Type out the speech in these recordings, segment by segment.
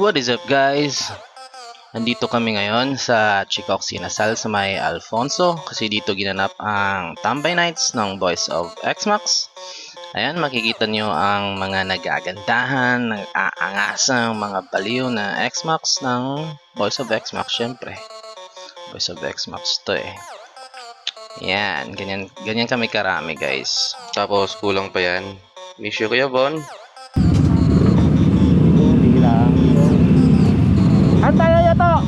What is up guys? Nandito kami ngayon sa Chicok Sinasal sa may Alfonso kasi dito ginanap ang Tambay Nights ng Boys of Xmax. Ayan, makikita nyo ang mga nagagandahan, nag-aangasang mga baliw na Xmax ng Boys of Xmax. Syempre, Boys of Xmax to eh. Yan, ganyan kami karami guys. Tapos kulang pa yan. Miss you Kuya Bon. Antay na to!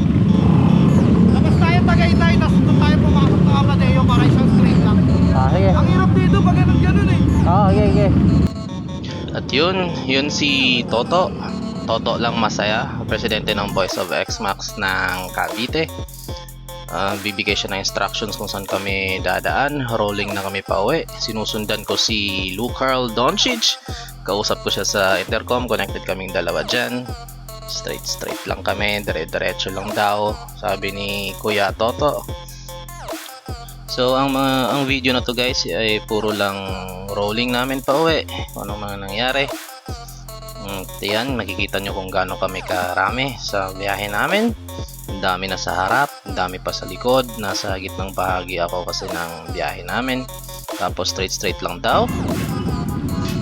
Labas tayo Tagaytay, tapos doon tayo pumasok ng Amadeo para isang straight lang. Sige. Ang hirap dito pag ganun eh. Okay. At yun si Toto. Toto lang masaya, presidente ng Boys of Xmax ng Cavite. Bibigay siya ng instructions kung saan kami dadaan. Rolling na kami pa uwi. Sinusundan ko si Lucarl Doncic. Kausap ko siya sa intercom. Connected kaming dalawa dyan. Straight lang kami. Diretso lang daw, sabi ni Kuya Toto. So ang video na to guys ay puro lang rolling namin pa uwi. Kung ano mga nangyari. Yan, makikita nyo kung gaano kami karami sa biyahe namin. Ang dami na sa harap, ang dami pa sa likod. Nasa gitnang bahagi ako kasi ng biyahe namin. Tapos straight lang daw.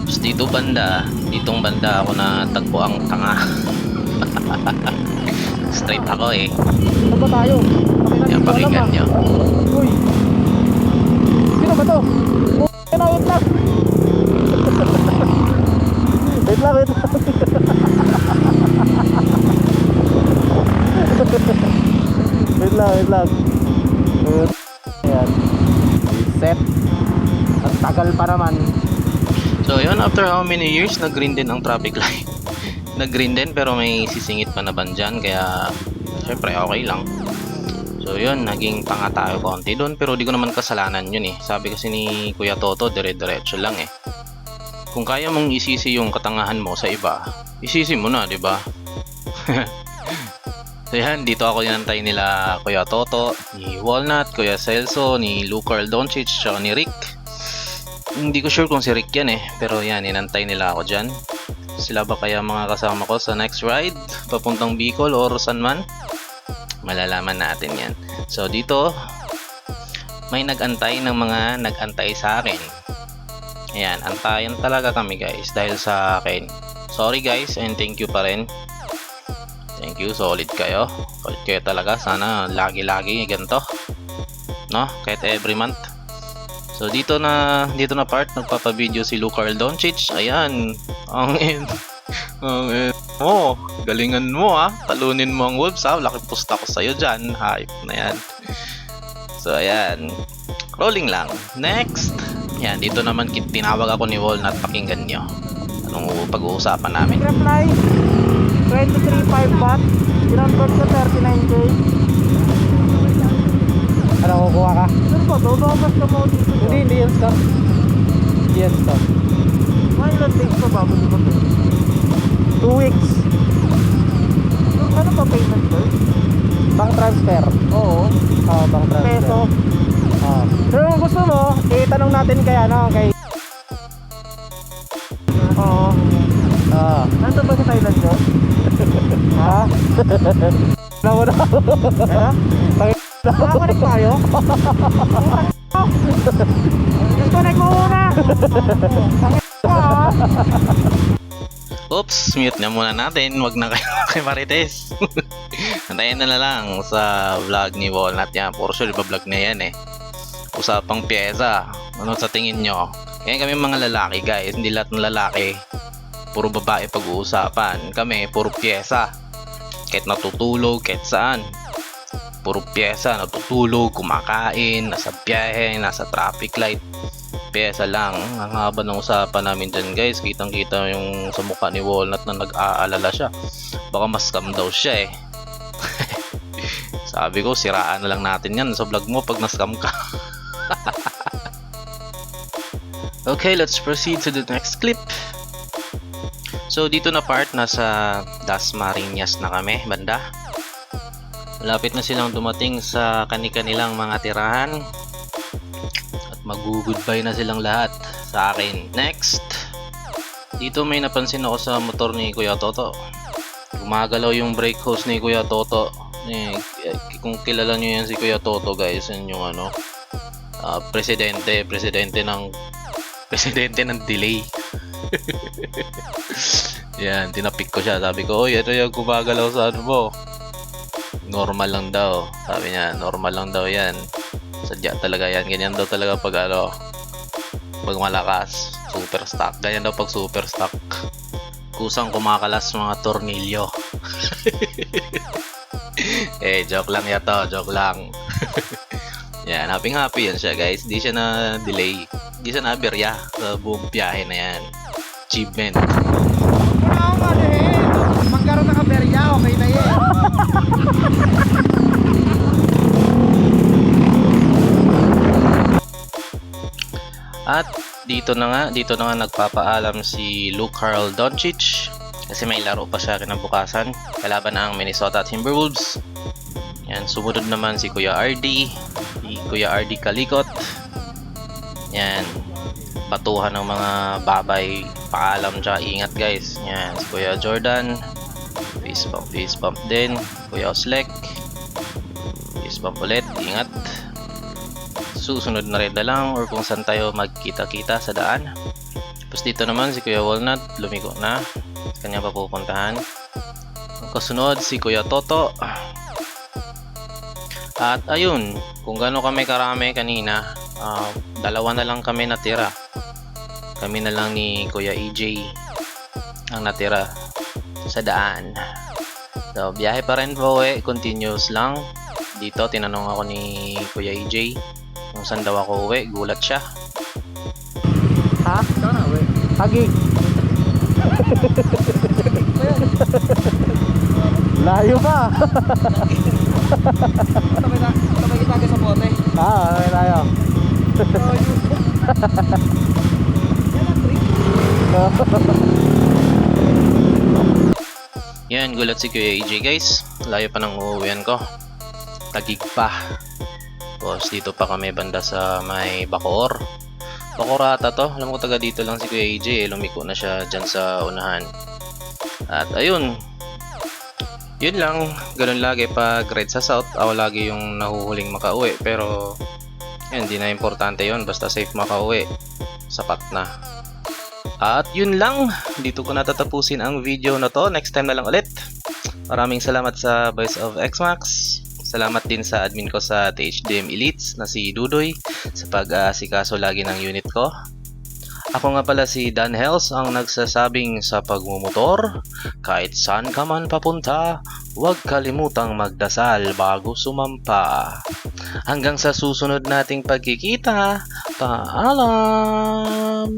Tapos ditong banda ako na tagpo ang tanga. Straight ako eh. Saan ba tayo? Yan, pakinggan nyo. Uy! Sino ba to? Wait lang! Wait lang! Wait lang! Ayan. Reset. Ang tagal pa naman. So yun, after how many years nag-green din ang traffic light. Nag-green din pero may sisingit pa na dyan, kaya syempre okay lang. So yun, naging tanga tayo konti doon, pero di ko naman kasalanan yun eh. Sabi kasi ni Kuya Toto, dire-diretso lang eh. Kung kaya mong isisi yung katangahan mo sa iba, isisi mo na, di ba? So yan, dito ako inantay nila Kuya Toto, ni Walnut, Kuya Celso, ni Lucarl Doncic, tsaka ni Rick. Hindi ko sure kung si Rick yan eh, pero yan, inantay nila ako dyan. Sila ba kaya mga kasama ko sa next ride papuntang Bicol or saan man? Malalaman natin yan. So dito may nag-antay ng mga nag-antay sa akin. Ayan, antayan talaga kami guys dahil sa akin. Sorry guys, and thank you pa rin. Thank you, solid kayo. Solid kayo talaga. Sana lagi-lagi ganito, no? Kahit every month. So dito na part nagpapa-video si Lucarl Doncic. Ayan. Ang galingan mo ah. Talunin mo ang Wolves ah. Laki pusta ko sa'yo dyan. Hype na yan. So ayan. Rolling lang. Next. Ayan, dito naman tinawag ako ni Walnut. Pakinggan nyo anong pag-uusapan namin. Reply 23.5 baht. Kinonvert sa 39k. Ano, kukuha ka? Ano ba? Bababas ka mo dito. Hindi yan stop. Hindi yan stop. Mga ilang days pa bago di ba? 2 weeks. Ano pa payment sir? Bank transfer. Oo. Bank transfer. Peso. Pero kung gusto mo, itanong natin kay Oo. Nandun ba sa Thailand sir? Ha? Naman ako. Makakunik tayo? Disconnect mo muna! Oops, mute na muna natin. Wag na kayo kay Marites. Antayin na lang sa vlog ni Walnut yan. Puro sure iba-vlog na yan eh. Usapang pyesa. Ano sa tingin nyo? Kaya kami mga lalaki guys. Hindi lahat ng lalaki puro babae pag-uusapan. Kami puro pyesa. Kahit natutulog, kahit saan. Puro pyesa, natutulog, kumakain, nasa biyahe, nasa traffic light. Pyesa lang. Ang haba ng usapan namin dyan guys. Kitang kita yung sa mukha ni Walnut na nag-aalala siya. Baka mas scam daw siya eh. Sabi ko, siraan na lang natin yan sa vlog mo pag na-scam ka. Okay, let's proceed to the next clip. So dito na part, nasa Dasmariñas na kami, banda. Malapit na silang dumating sa kanilang mga tirahan. At mag-goodbye na silang lahat sa akin. Next. dito may napansin ako sa motor ni Kuya Toto. Gumagalaw yung brake hose ni Kuya Toto. Kung kilala nyo yan si Kuya Toto guys, yun yung ano, presidente ng delay. Yan, tinapik ko siya. Sabi ko, oy, ito yung gumagalaw sa ano mo. Normal lang daw. Sabi niya, normal lang daw yan. Sadya talaga yan. Ganyan daw talaga pag ano, pag malakas. Super stock. Ganyan daw pag super stock. Kusang kumakalas mga tornilyo. Joke lang yato. Joke lang. Yan, happy yan siya guys. Di siya na delay. Di siya na aberya sa buong biyahe na yan. Achievement. Wala akong ano eh. Magkaroon ng aberya, okay na yan. At dito na nga nagpapaalam si Luke Carl Doncic kasi may laro pa siya kinabukasan kalaban ang Minnesota Timberwolves. Yan, sumunod naman si Kuya RD, si Kuya RD Kalikot. Yan, batuhan ng mga babay, paalam tsaka ingat guys. Yan, si Kuya Jordan, face bump din. Kuya Oslek, face bump ulit, ingat. Susunod na rin na lang or kung saan tayo magkita-kita sa daan. Tapos dito naman si Kuya Walnut, lumiko na. Kanya pa pupuntahan. Ang kasunod si Kuya Toto. At ayun, kung gaano kami karami kanina, dalawa na lang kami natira. Kami na lang ni Kuya EJ ang natira sa daan. So, biyahe pa rin po continuous lang. Dito, tinanong ako ni Kuya EJ kung saan daw ako uwi, gulat siya. Ha? Hagi. Layo pa. Sabay kita sa bote. Okay tayo. Yan, gulat si Kuya EJ guys. Layo pa ng uuwian ko. Tagig pa. Tapos dito pa kami banda sa may Bacoor. Bacoorata to. Alam ko taga dito lang si Kuya EJ. Lumiko na siya dyan sa unahan. At ayun. Yun lang. Ganun lagi pag ride sa south. Ako lagi yung nahuhuling makauwi. Pero yun, hindi na importante yun. Basta safe makauwi. Sapat na. At yun lang. Dito ko natatapusin ang video na to. Next time na lang ulit. Maraming salamat sa Voice of Xmax. Salamat din sa admin ko sa THDM Elites na si Dudoy sa pag-aasikaso lagi ng unit ko. Ako nga pala si Dan Hells ang nagsasabing sa pagmumotor, kahit saan ka man papunta, huwag kalimutang magdasal bago sumampa. Hanggang sa susunod nating pagkikita, paalam!